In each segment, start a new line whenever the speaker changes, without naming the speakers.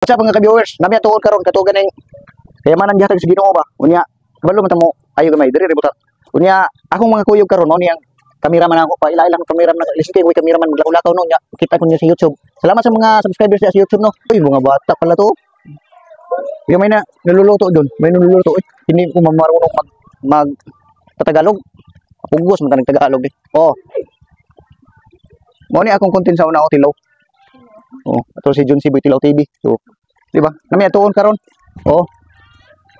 Sa mga ka-viewers, nami atuon karon katugan ning kayamanan gihatag sa Ginoo ba. Unya, kabalo man ta mo ayo gamay diri ributa. Unya, akong mga kuyog karon mao ni ang kameraman ako pa ila-ila ng kameraman listing ko kameraman maglakaw no nya kita ko niya sa YouTube. Salamat sa mga subscribers niya sa YouTube no. Uy, mga bata pala to. Yung may na niluluto doon, may niluluto hindi ko marunong mag Tagalog. Pugos man tanang Tagalog eh. Oh. Mao ni akong content sa una ko Tilaw. Oh, ato si Jun Siboy Tilaw TV. So, di ba? Nami atuon karon. Oh.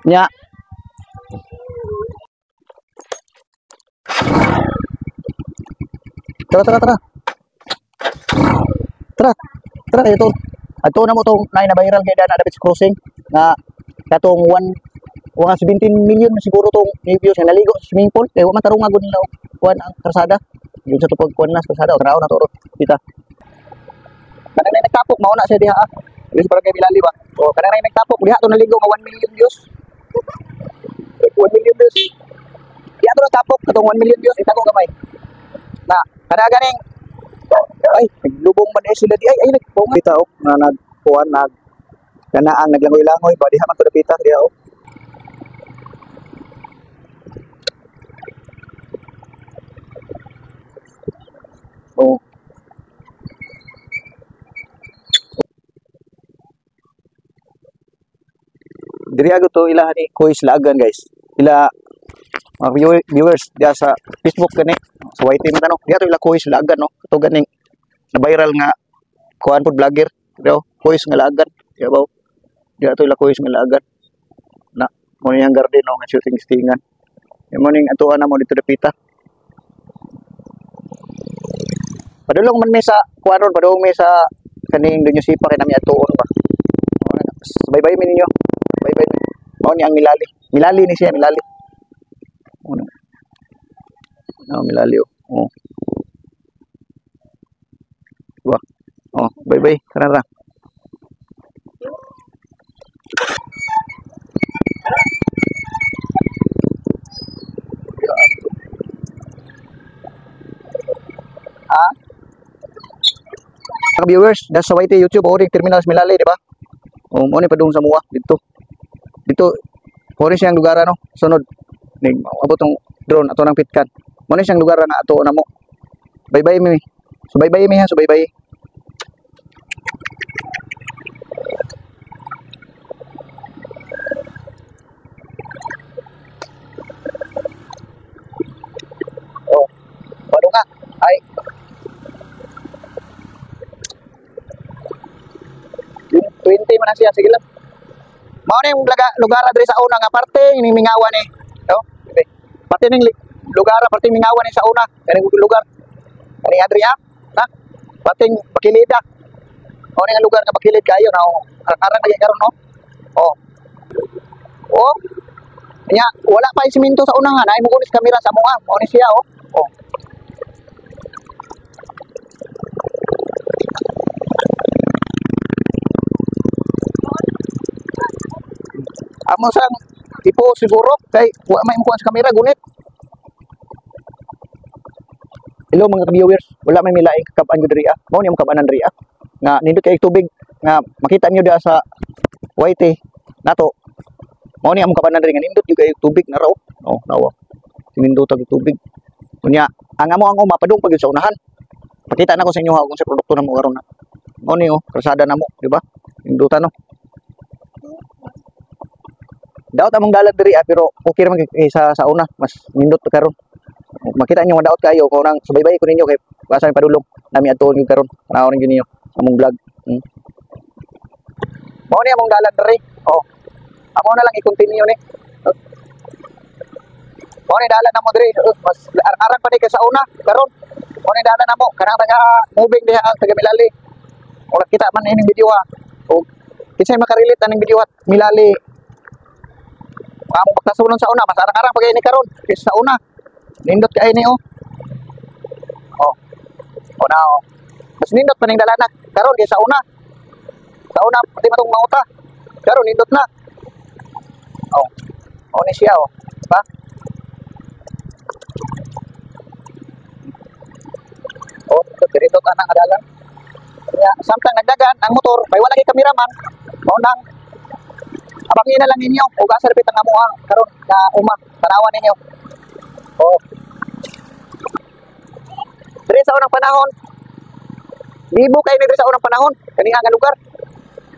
Nya. Tara. Tara ito. Ato na mo tong na viral kay Dana David Crossing na katong 17 million siguro tong views nga naligo sa swimming pool kay wa man tarong agud nila kuan ang karsada. Yun sa tupag kuan nas karsada o trabaho na to kita. Kanang nagtapok mao na siya diha. Dili sa barangay Bilali ba? O kanang nagtapok diha to naligo nga 1 million views. 1 million views. Diha to natapok katong 1 million views itago gamay. Na kada ganing ay naglubong man sila di ay nagpunga kita oh na nagkuan nag kana ang naglangoy-langoy ba diha man to dapita diha oh. Oh. Diri ago to ila ni Koy Slagan guys. Ila mga viewers diya sa Facebook gani sa YT man tanong diya to ila Koy Slagan no. Kato ganing na viral nga kuan pod vlogger daw Koy nga lagan. Diya ba? Diya to ila Koy nga lagan. Na mo niyang garden no nga shooting-stingan. Mo ning atuan na mo dito dapita. Padulong man may sa kuaron, padulong may sa kaning dunyo sipa kay nami atuon ba. Bye-bye mi ninyo. Bye-bye. Mao ni ang Milali. Milali ni siya, Milali. Ano? No, Milali oh. Wah. Oh, bye-bye. Karara. Ah? Mga viewers, das sa YT YouTube o Terminal Milali, di ba? O mo ni padung sa muwa dito. Dito mo ni siyang lugar ano, sunod. Ning abot tong drone ato nang pitkan. Mo ni siyang lugar na ato na mo. Bye-bye mi. So bye-bye mi ha, so bye-bye. Oh. Walo ka. Ay. 20 man na siya, sige lang. Mao ni yung lugar diri sa una nga parte ini mingawan ni. No? Okay. Pati ning lugar parte mingawan ni sa una, kaning lugar. Kani Adria, ha? Pating Pakilida. Mao ni nga lugar nga Pakilid kayo na aran lagi karon no. Oh. Oh. Nya wala pa yung simento sa una nga, naay mo kunis kamera sa mga. Mao ni siya oh. Oh. Amo sang tipo siguro kay wa may mukuha sa kamera gunit. Hello mga viewers, wala may milaing kakab-an gud diri ah. Mao ni ang kakabanan diri ah. Nga nindot kay tubig nga makita niyo da sa YT nato. Mao ni ang kakabanan diri nga nindot yung kay tubig na raw. Oh, nawa. Nindot tag tubig. Unya, ang amo ang mapadung pag sa unahan. Pakita na ko sa inyo ha kung sa produkto na mo karon na. Mao ni oh, kalsada na mo, di ba? Nindutan no. Daot among dalan diri pero okay ra man sa una mas nindot karon. Makita niyo daot kayo kung nang subaybay ko ninyo kay basa padulong nami adto yung karon. Panahon niyo among vlog. Mao ni among dalan diri. Oh. Amo na lang i-continue ni. Mao ni dalan namo diri mas arang pa ni kay sa una karon. Mao ni dalan namo kanang taga moving diha ang taga Milali. Wala kita man ining video ha. O kisay makarelate aning video at Milali. Amo pagkasulon sa una, mas arang-arang pagay ni karon kaysa sa una. Nindot kay ni oh. Oh. O na oh. Mas nindot pa ning dalana karon kaysa sa una. Sa una pati matong mauta. Karon nindot na. Oh. O ni siya oh. Pa. Oh, dito ta nang adalan. Ya, samtang nagdagan ang motor, may wala kay kameraman. Mao nang abangin na lang ninyo ug asa repit ang amuha karon na uma tanawan ninyo. Oh. Diri sa unang panahon, libo kay diri sa unang panahon kani nga lugar.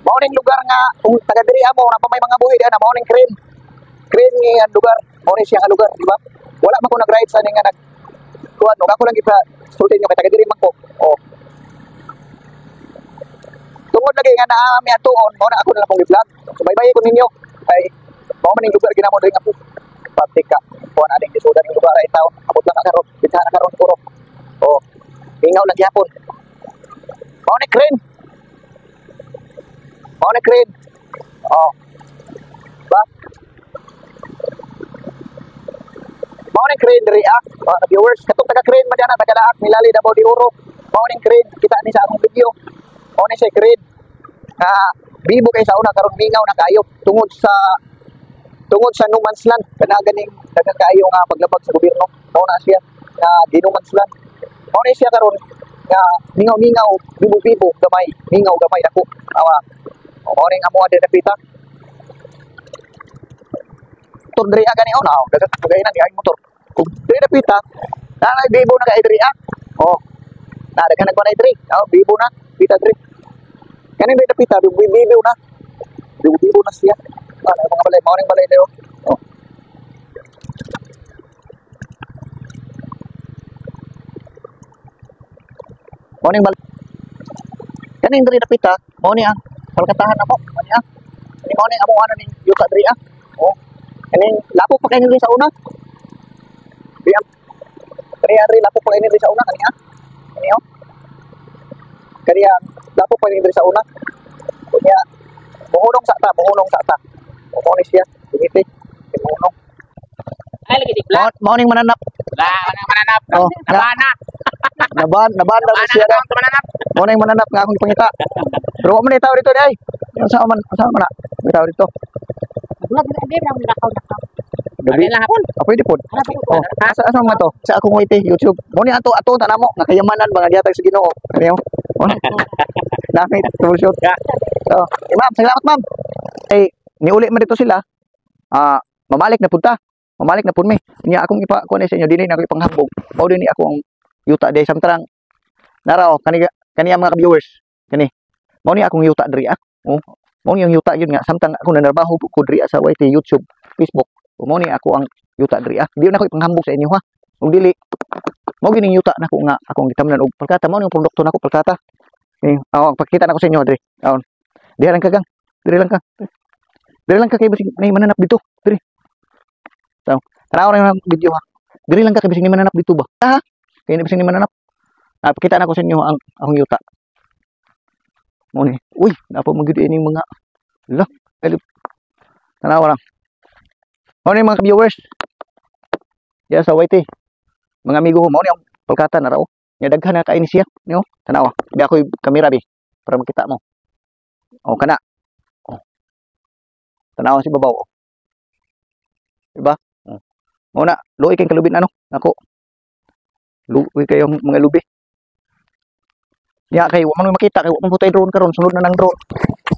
Mao ning lugar nga kung taga diri amo na pa may mga buhi diha na mao ning crane. Crane ni ang lugar, mao ni siya nga lugar, di ba? Wala man ko nag-ride sa ning nga nag kuan, no ako lang ipa sultin nyo kay taga diri man ko. Oh. Tungod lagi nga naa mi atuon, mao na ako na lang pong i-vlog. Subaybay ko ninyo ay mao man ning lugar ginamo diri nga po. Patika, kuan ading isudan ning lugar ay tawo. Abot lang karon, bitsa na karon puro. Oh. Ingaw lang gyapon. Mao ni crane. Mao ni crane. Oh. Ba? Mao ni crane diri mga viewers. Katong taga crane man diana taga Laak Milali Davao de Oro. Mao ni crane kita ni sa akong video. Mao ni siya crane. Bibo kay sa una karon mingaw na kayo tungod sa no man's land kana ganing daghang kaayo nga paglabag sa gobyerno. Mao na siya na no man's land. Mao ni siya karon nga mingaw-mingaw, bibo-bibo, gamay, mingaw gamay dako. Awa. Mao ni amo adto napita. Motor diri gani oh now, dagat pagay na di motor. Kung diri napita, na bibo na kay diri Oh. Na daghan nagbanay diri. Oh, bibo na, pita diri. Kani diri napita, bibo na. Bibo na siya. Mga balay, mao ning balay dayo. Oh. Mao ning balay. Kani diri napita, mao ni palkatahan ako. Mao ni Kani mao ni amo ano ning yuta diri Oh. Kani lapo pa kay diri sa una. Diam. Kani lapo pa kay diri sa una kani Kani oh. Kani lapo pa kay diri sa una. Kunya buhunong sa ta. Mao ni siya. Diniti. Buhunong.
Ay lagi di vlog.
Mao ning mananap.
Anong mananap?
Oh,
Nabana.
Naban daw siya daw.
Mananap.
Mao ning mananap nga akong pangita. Pero wa man tawo dito day. Sa man na. Bitaw dito.
Vlog na di ra nakaw. Gabi lang hapon.
Pwede po. Oh, asa man to? Sa akong wait YouTube. Mo ni ato tanamo nga kayamanan mga gihatag sa Ginoo. Kaniyo. Dami troubleshoot. So, ma'am, salamat ma'am. Niuli man dito sila. Mamalik na punta. Mamalik na pud mi. Nya akong ipa kuan sa inyo dinhi na ako ipanghambog. Mao dinhi ako ang yuta day samtarang naraw kani mga viewers. Kani. Mao ni akong yuta diri Oh. Mao ni ang yuta yun nga samtang ako nanarbaho ko diri sa YT YouTube, Facebook. Mao ni ako ang yuta diri Di na ako ipanghambog sa inyo ha. Ug dili mao gining yuta nako nga akong gitamnan og palkata mao ni ang produkto nako palkata. Pakita nako sa inyo diri. Diha lang ka gang. Diri lang ka. Diri lang ka kay bisig may mananap dito. Diri. So, tanaw na yung video ha. Diri lang ka kay bisig may mananap dito ba? Ha? Kay bisig may mananap. Pakita nako sa inyo ang akong yuta. Mao ni. Uy, napo mo gid ini mga la. Tanaw lang. Mao ni mga viewers. Ya sa YT. Mga amigo ko mao ni ang palkata na raw. Nya daghan na kaini siya, no? Tanaw. Di ako kamera bi para makita mo. Oh, kana. Oh. Tanaw si babaw. Oh. Diba? Oh. Mao na, luoy kay kalubin Nako. Luoy kayo mga lubi. Ya kay wa man makita kay wa man putay drone karon sunod na nang drone.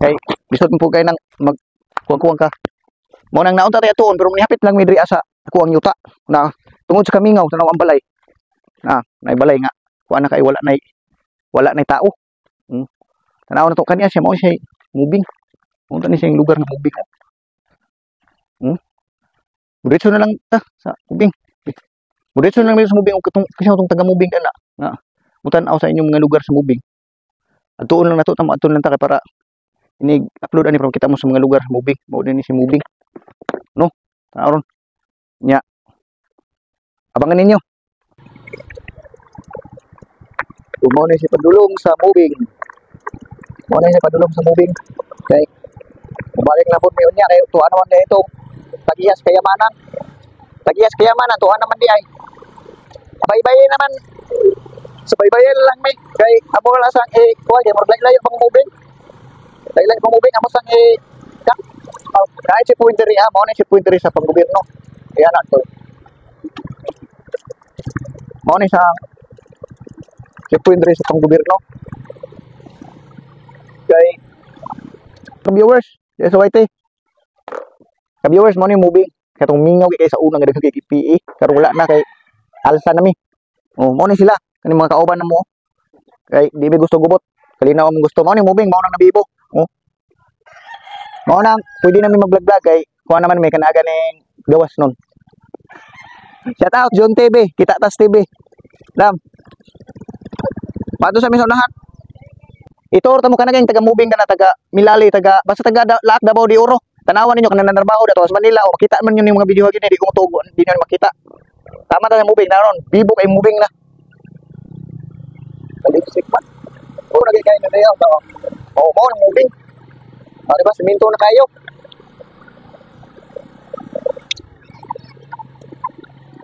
Kay bisod mo po kay nang magkuwang ka. Mao nang naunta tay atuon pero manihapit lang mi diri asa ako ang yuta na tungod sa kamingaw tanaw ang balay. Nay balay nga. Kuan na kay wala nay tao. Tanaw na to kaniya siya mao siya moving. Mao ni siya lugar nga moving. Diretso na lang ta sa moving. Diretso na lang sa moving og katong taga moving kana. Nga mutan-aw sa inyong mga lugar sa moving. Atuon lang nato aton lang ta kay para ini upload ani para kita mo sa mga lugar moving. Mao din ni si moving. No? Tanaw ron. Nya. Abangan ninyo. Mao ni si padulong sa moving. Mao ni si padulong sa moving. Okay. Balik na pud mi unya kay tuwa naman kay ito. Tagiyas kayamanan. Tuwa naman di ay. Bye-bye naman. Subaybayan lang may kay amo la sang kuha kay murag layo pang moving. Layo pang moving amo sang kahit si point diri mao ni si point diri sa panggobyerno. Kaya na to. Mao ni sang si point diri sa panggobyerno. Kay Ka-viewers, yes, YT. Ka-viewers mo ni moving. Katong mingaw kay sa unang daghang kay PE, karon wala na kay alsa na mi. Oh, mo ni sila. Kani mga kauban na mo. Kay di mi gusto gubot. Kalinaw ang gusto mo ni moving, mao nang nabibo. Oh. Mao nang pwede na mi mag-vlog kay kuha naman may kanaga ning gawas nun. Shout out John TV, Kita Tas TV. Dam. Pato sa mi sa unahan. Ito ta mo kanang taga-moving ka na taga Milali, taga basta taga Laak Davao de Oro. Tanawan ninyo kanang nanarbaho dato sa Manila o makita man yun yung mga video gini di ko tugo, di nyo makita. Tama ta sa moving na ron. Bibo kay moving na. Kalisik man. O nagay na dayo to. O mo ang moving. O diba siminto na kayo.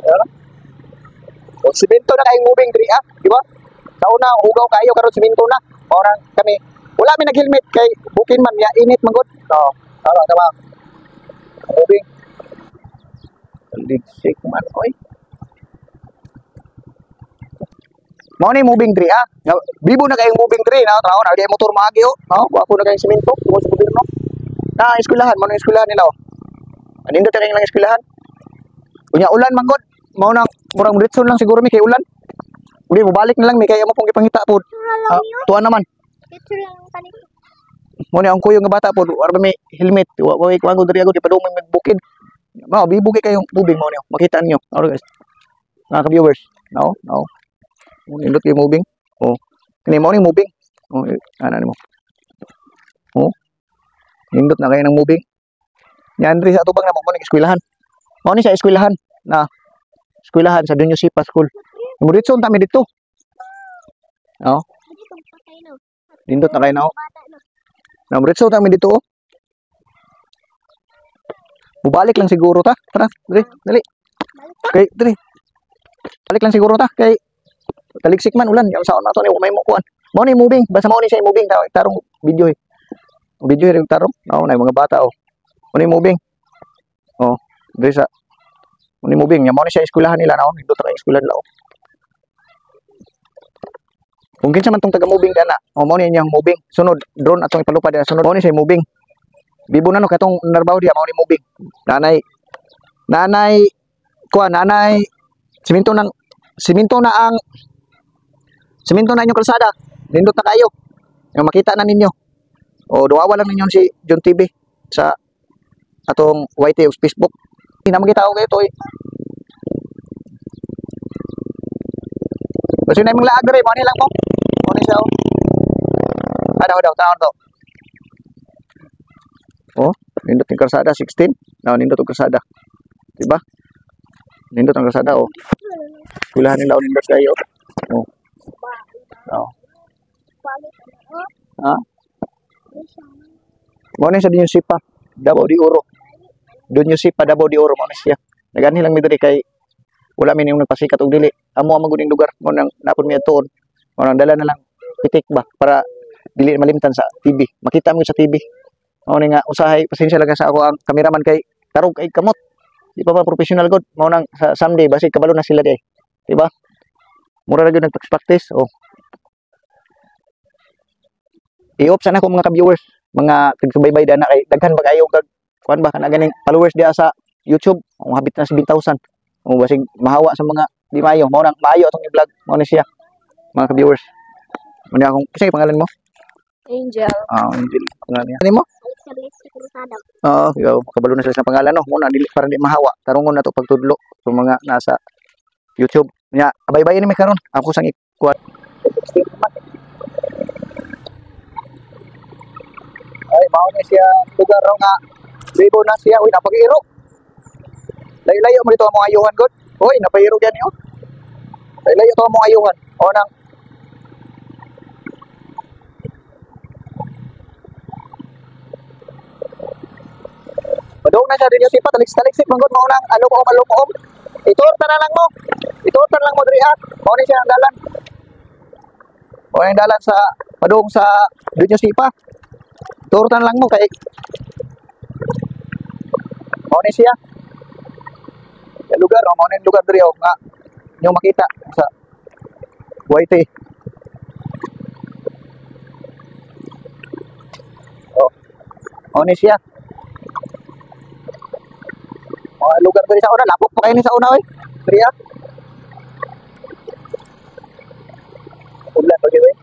Ano? O siminto na kayong moving diri ah, di ba? Sa una ugaw kayo karon siminto na. Orang kami wala mi nag-helmet kay bukin man ya init man gud. So, tama. Moving. Kalisik man oy. Mao ni moving tree ah. Bibo na kayong moving tree na trabaho na kay motor maagi oh. No, wapo na kayong semento tungod sa gobyerno. Na eskwelahan, mo na eskwelahan nila oh. Anindot kayong lang eskwelahan. Unya ulan man gud. Mao nang murang diretso lang siguro mi kay ulan. Uli mo balik na lang mi kay amo pong gipangita pod. Tuwa naman.
Ito lang kanito.
Mo ni ang kuyo nga bata pod, wala may helmet. Wa ko diri agud ipadumay magbukid. Mao bibo kay kayong moving mo niyo. Makita niyo. All guys. Mga ka-viewers. No. Nindot yung moving. Oh. Kini mo ni moving. Oh, ana mo. Oh. Nindot na kayo ng moving. Yan rin sa tubang na mo ni eskwelahan. Mao ni sa eskwelahan na eskwelahan sa Doña Sipa School. Muritso ta mi dito. Oh. Nindot na kayo na. Na muritso ta mi dito. Oh. Bubalik lang siguro ta. Tara, dali. Okay, dali. Balik lang siguro ta kay taligsik man ulan yung saon na to ni may mukuan mo ni moving basta mo ni siya moving tarong video ring tarong no na mga bata oh mo ni moving oh diri sa mo ni moving mo ni siya eskwelahan nila no dito ta eskwelahan lao kung kinsa man tong taga moving dana oh mo ni yang moving sunod drone atong ipalupad na sunod mo ni siya moving bibo na no katong narbaw dia mo ni moving nanay siminto na inyong kalsada. Nindot na kayo. Yung makita na ninyo. O duwawa lang ninyo si John TV sa atong YT o Facebook. Hindi na makita ko kayo ito eh. Kasi na yung laag rin. Mani lang mo. Mani siya o. Daw. Taon to. O. Nindot yung kalsada. 16. Nindot yung kalsada. Diba? Nindot yung kalsada o. Kulahan nila o nindot kayo. O. Oh. Ha? Mo ni sa Doña Sipa, Davao de Oro. Doña Sipa, Davao de Oro mo ni siya. Nagani lang mi diri kay wala mi ning nagpasikat og dili. Amo ang maguning lugar mo nang napon mi atuon. Mo nang dala na lang pitik ba para dili malimtan sa TV. Makita mo sa TV. Mo ni nga usahay pasensya lang sa ako ang cameraman kay tarog kay kamot. Di pa professional god. Mo nang sa someday basi kabalo na sila di. Diba? Mura ra gyud nagpractice. Oh. I-off sana ko mga ka-viewers, mga tagsubaybay dana kay daghan ba kayo kag kuan ba kana ganing followers dia sa YouTube, ang habit na 7,000. O basig mahawa sa mga di maayo, mao nang maayo atong i-vlog mo ni siya. Mga ka-viewers. Muna akong kasi pangalan mo?
Angel.
Angel. Pangalan niya. Ano mo? Ikaw kabalo na sila sa pangalan no. Muna dili para di mahawa. Tarungon na to pagtudlo sa mga nasa YouTube. Nya, abay-bayin ni may karon. Ako sang ikuan. Ay, mao na siya lugar raw nga bibo na siya. Uy, napag-iro. Layo-layo mo dito ang mga ayuhan, God. Uy, napag-iro yan yun. Layo-layo ito ang mga ayuhan. O nang padung na siya din yung sipat. Taliksik, manggod mo nang alum-om. Iturta na lang mo. Iturta na lang mo dirihan. Mao ni siya ang dalan. O yung dalan sa padung sa Doña Sipa. Turutan lang mo kay mao ni siya. Yung lugar, mao ni lugar diri nga inyo makita sa YT. Oh. O ni siya. Mga lugar diri sa una, lapok pa kayo ni sa una oy. Diri ah. Ulan pa gyud.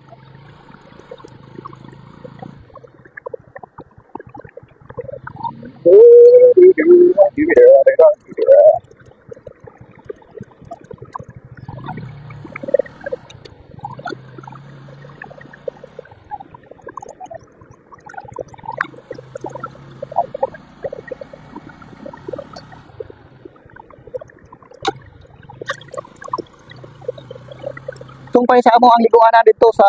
Tungpay sa amo ang liguanan dito sa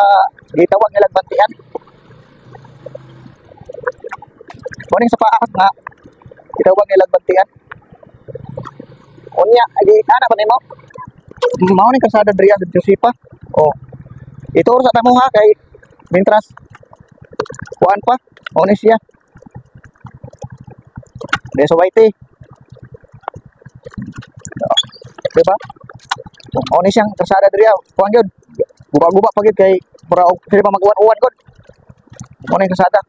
gitawag nga Lagbantian. Kuning sa paakot nga gitawag nga Lagbantian. Unya, agi ana ba nimo? Mao ni kalsada diri sa Josipa. Oh. Ituro sa tamo ha kay mintras kuan pa. Mao ni siya. Deso Waite. Diba? Mao ni siyang kalsada diri. Kuan gyud. Guba-guba pa gyud kay para sila pa mag-uwan-uwan gud. Mao ni kalsada.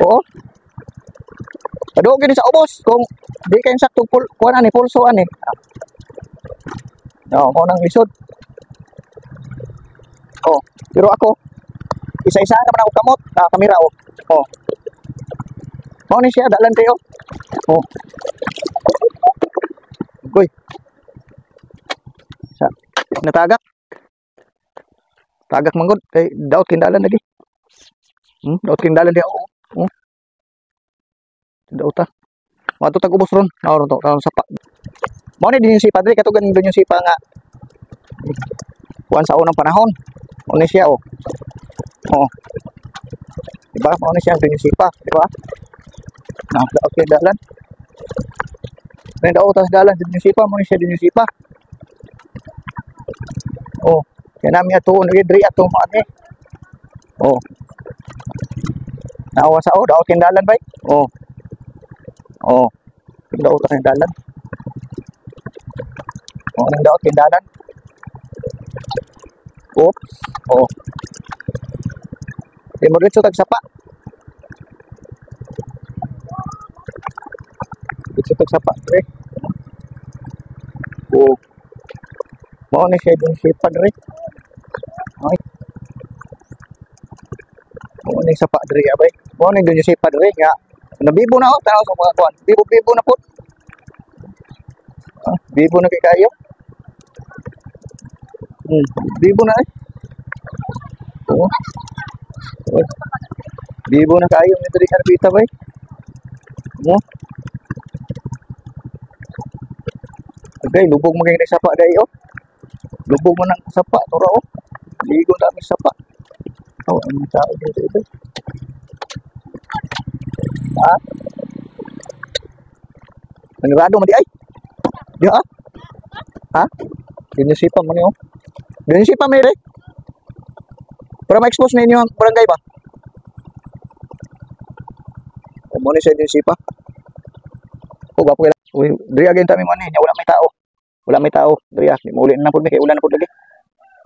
Oo. Padung gini sa ubos kung di kay sakto kuan ani pulso ani. No, mo nang lisod. Oh, pero ako isa-isa naman ako kamot, kamera oh. Oh. Mao ni siya dalan kayo. Oh. Goy. Sa natagak. Tagak manggod kay daot kindalan lagi. Daot kindalan dia oh. Daot ta. Mato tag ubos ron. Naon to, karon sapa. Mao ni din si Padre katugan din yung sipa nga. Kuan sa unang panahon. Mao ni siya oh. Oh. Diba? Mao ni siya din yung sipa, diba? Nah, daot kindalan. Nen daot tas dalan din yung sipa, mao ni siya din yung sipa. Oh, yan namin atuon diri atong ate. Oh. Naawa sa oh, daot kindalan bay. Oh. Oh. Daot kindalan. Oh, nang daot kindalan. Oops. Oh. Di mo dito tag sapa. Dito tag sapa, eh. Oh. Mao ni siya din si Padre. Ay. Mao ni sa Padre abay. Mao ni din si Padre nga nabibo na oh, tanaw sa mga kuan. Bibo na po. Ah, bibo na kay kayo. Bibo na eh. Oh. Oh. Bibo na kayo ni diri karbita bay. Mo. Okay, lubog mo kay sapa dai oh. Lubog mo ng sapa, tura oh. Ligo dami sapa. Oh, ang tao dito. Ha? Nangrado man di ay. Di ha? Ha? Dinisipa mo niyo. Dinisipa mo ire. Para ma-expose ninyo ang barangay ba? O mo ni sa dinisipa. O gapo kila. Uy, diri again tami man ni, wala may tao. Wala may tao. Diri di mo uli na pud mi kay ulan na pud lagi.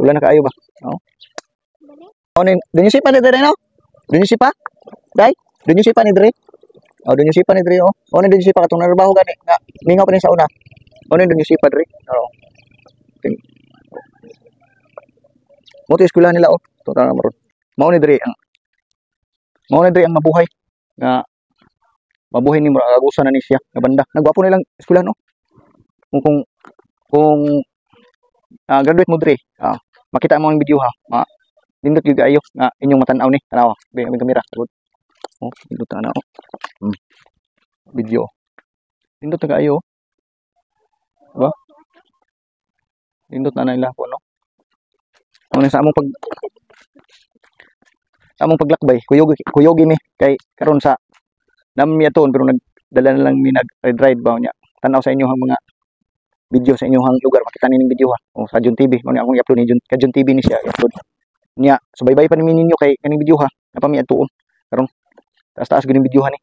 Ulan na kaayo ba? Oh. Ano dinisipa ni diri no? Dinisipa? Dai, dinisipa ni diri. Oh, doon yung sipa ni Dre, oh. O, doon yung sipa, katong narabaho gani. Nga, mingaw pa rin sa una. O, doon yung sipa, Dre. Oo. Moto eskwela nila, oh. Ito na maroon. Mao ni Dre ang mabuhay. Nga, mabuhay ni Mura. Agusan na ni siya. Nga banda. Nagwapo nilang eskwela, no? Kung graduate mo, Dre. Makita mo ang video, ha. Nindot yung ayo. Nga, inyong matanaw ni. Tanawa. May kamera. Oh, nindot na oh. Video. Nindot na kayo. Diba? Nindot na nila po, no? Ano sa among paglakbay, kuyogi ni kay karon sa nami aton pero nagdala na lang mi nag-ride ba niya. Tanaw sa inyo ang mga video sa inyong lugar, makita nining video ha. O sa Jun TV, mo ni akong i-upload ni Jun TV ni siya i-upload. Niya, subaybay pa ni ninyo kay kaning video ha. Napami atuon. Karon taas-taas gyud video ha ni.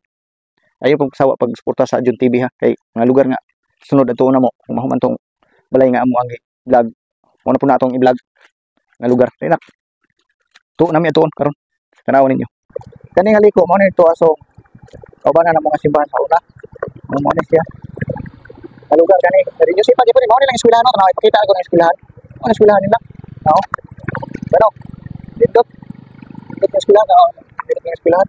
Ayo pag sawa pag suporta sa Jun TV ha kay mga lugar nga sunod atuon na mo kung mahuman tong balay nga amo ang vlog. Mo na po natong i-vlog nga lugar. Kay nak. To nami atuon karon. Tanaw ninyo. Kani nga liko mo ni to aso. Kauban na mga simbahan sa una. Mo ni siya. Kalugar kani. Dari yo sipa gyud mo ni lang eskwelahan no, ipakita ko ng eskwelahan. Ang eskwelahan nila. No. Pero dito ng eskwelahan, dito ng eskwelahan.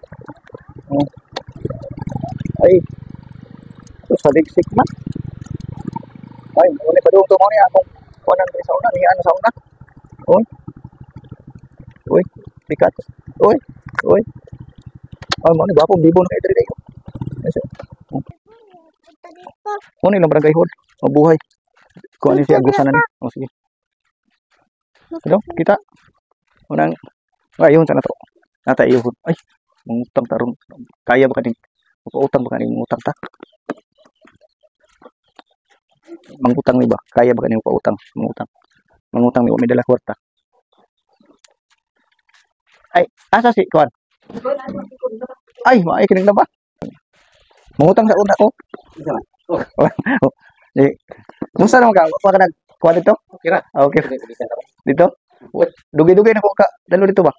Ay. Ito sa digsik man. Ay, muna pa doon to mo ni akong kuanan sa una, ni ano sa una. Oy. Oy, tikat. Oy. Oy. Ay, mo ni gwapo bibo na kay diri kayo. Yes. Mo ni lang barangay hall. Mabuhay. Kuan ni si agusan na ni. Oh, sige. Hello, kita. Unang ayun sa nato. Nata iyo. Ay, mangutang tarong. Kaya ba kaning utang ba kaning utang ta? Mangutang ni ba? Kaya ba kaning pautang? Mangutang ni wa may dala kwarta. Ay, asa si kuan? Ay, maay kining na ba? Mangutang sa una ko. Eh, musta naman ka? Wa ka nag kuan dito?
Kira.
Ah, okay. Dito? Dugi-dugi na ko ka. Dalo dito ba?